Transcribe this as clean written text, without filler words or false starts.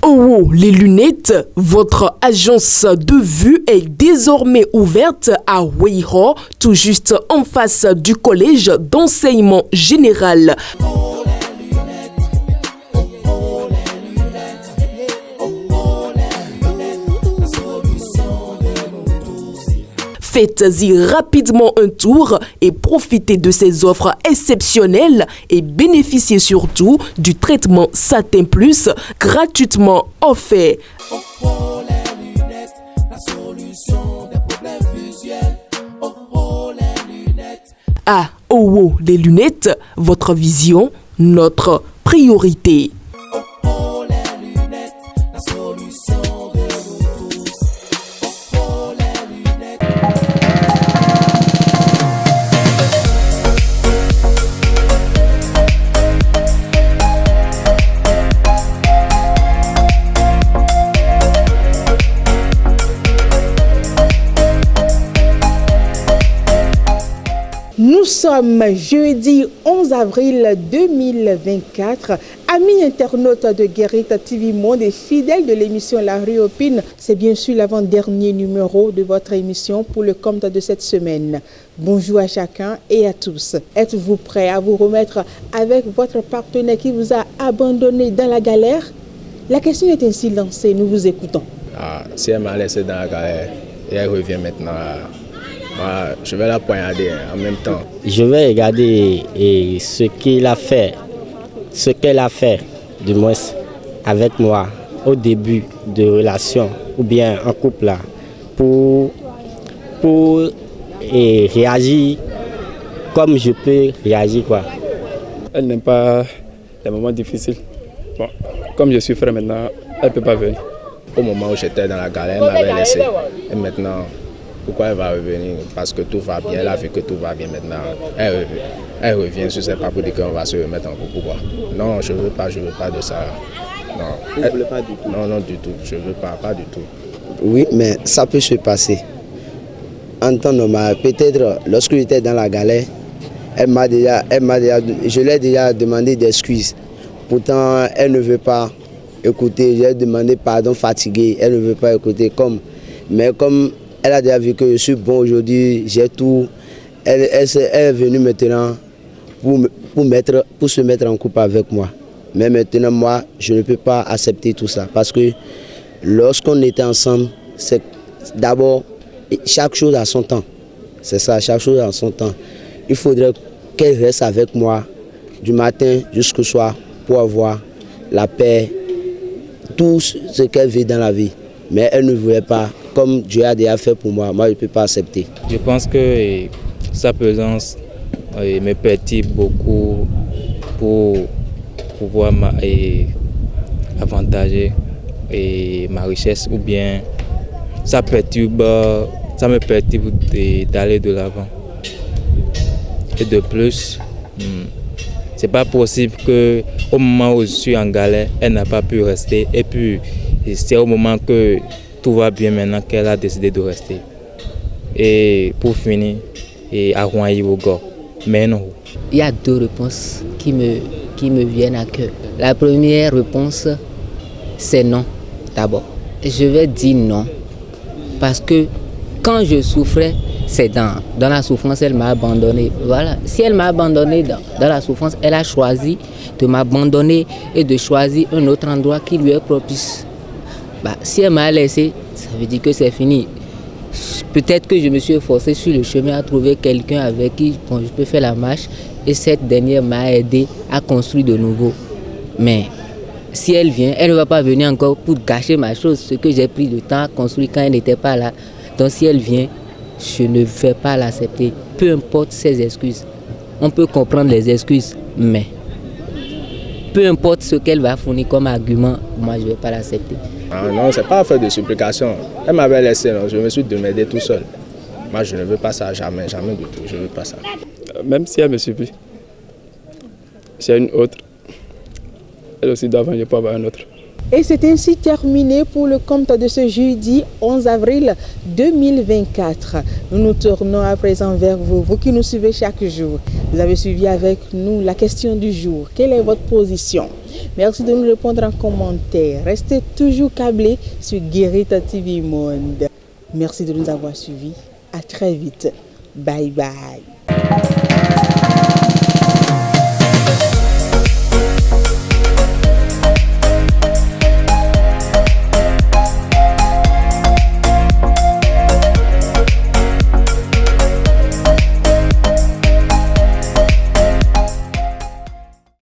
Oh, les lunettes, votre agence de vue est désormais ouverte à Weiho, tout juste en face du collège d'enseignement général. Faites-y rapidement un tour et profitez de ces offres exceptionnelles et bénéficiez surtout du traitement Satin Plus gratuitement offert. Ah, oh, les lunettes, votre vision, notre priorité. Nous sommes jeudi 11 avril 2024. Amis internautes de Guérite TV Monde et fidèles de l'émission La Rue Opine, c'est bien sûr l'avant-dernier numéro de votre émission pour le compte de cette semaine. Bonjour à chacun et à tous. Êtes-vous prêts à vous remettre avec votre partenaire qui vous a abandonné dans la galère? La question est ainsi lancée, nous vous écoutons. Si elle m'a laissé dans la galère et elle revient maintenant, je vais la poignarder en même temps. Je vais regarder ce qu'elle a fait, du moins avec moi au début de relation ou bien en couple là, pour réagir comme je peux réagir quoi. Elle n'aime pas les moments difficiles. Bon, comme je suis frère maintenant, elle ne peut pas venir. Au moment où j'étais dans la galère, elle m'avait laissé. Et maintenant, pourquoi elle va revenir? Parce que tout va bien, elle a vu que tout va bien maintenant. Elle revient, je ne sais pas pour dire qu'on va se remettre en couple. Pourquoi? Non, je ne veux pas de ça. Non. Vous ne voulez pas du tout? Non, du tout. Je ne veux pas du tout. Oui, mais ça peut se passer. En temps normal, peut-être lorsque j'étais dans la galère, je lui ai déjà demandé d'excuses. Pourtant, elle ne veut pas écouter. J'ai demandé pardon fatigué. Elle ne veut pas écouter. Mais comme elle a déjà vu que je suis bon aujourd'hui, j'ai tout. Elle est venue maintenant pour se mettre en couple avec moi. Mais maintenant, moi, je ne peux pas accepter tout ça. Parce que lorsqu'on était ensemble, c'est d'abord, chaque chose a son temps. C'est ça, chaque chose a son temps. Il faudrait qu'elle reste avec moi du matin jusqu'au soir pour avoir la paix, tout ce qu'elle veut dans la vie. Mais elle ne voulait pas. Comme Dieu a déjà fait pour moi, moi je ne peux pas accepter. Je pense que sa présence me perturbe beaucoup pour pouvoir avantager ma richesse ou bien ça me perturbe d'aller de l'avant. Et de plus, c'est pas possible qu'au moment où je suis en galère, elle n'a pas pu rester. Et puis c'est au moment que tout va bien maintenant qu'elle a décidé de rester. Et pour finir, à Rouen-Ivogo. Mais non. Il y a deux réponses qui me viennent à cœur. La première réponse, c'est non, d'abord. Je vais dire non, parce que quand je souffrais, c'est dans la souffrance, elle m'a abandonné. Voilà. Si elle m'a abandonné dans la souffrance, elle a choisi de m'abandonner et de choisir un autre endroit qui lui est propice. Si elle m'a laissé, ça veut dire que c'est fini. Peut-être que je me suis forcé sur le chemin à trouver quelqu'un avec qui je peux faire la marche et cette dernière m'a aidé à construire de nouveau. Mais si elle vient, elle ne va pas venir encore pour gâcher ma chose, ce que j'ai pris le temps à construire quand elle n'était pas là. Donc si elle vient, je ne vais pas l'accepter, peu importe ses excuses. On peut comprendre les excuses, mais peu importe ce qu'elle va fournir comme argument, moi je ne vais pas l'accepter. Non, c'est pas affaire de supplication. Elle m'avait laissé, non, je me suis demandé tout seul. Moi, je ne veux pas ça, jamais du tout, je ne veux pas ça. Même si elle me supplie, j'ai une autre. Elle aussi doit venir pour avoir un autre. Et c'est ainsi terminé pour le compte de ce jeudi 11 avril 2024. Nous nous tournons à présent vers vous, vous qui nous suivez chaque jour. Vous avez suivi avec nous la question du jour. Quelle est votre position? Merci de nous répondre en commentaire. Restez toujours câblés sur Guérita TV Monde. Merci de nous avoir suivis. À très vite. Bye bye.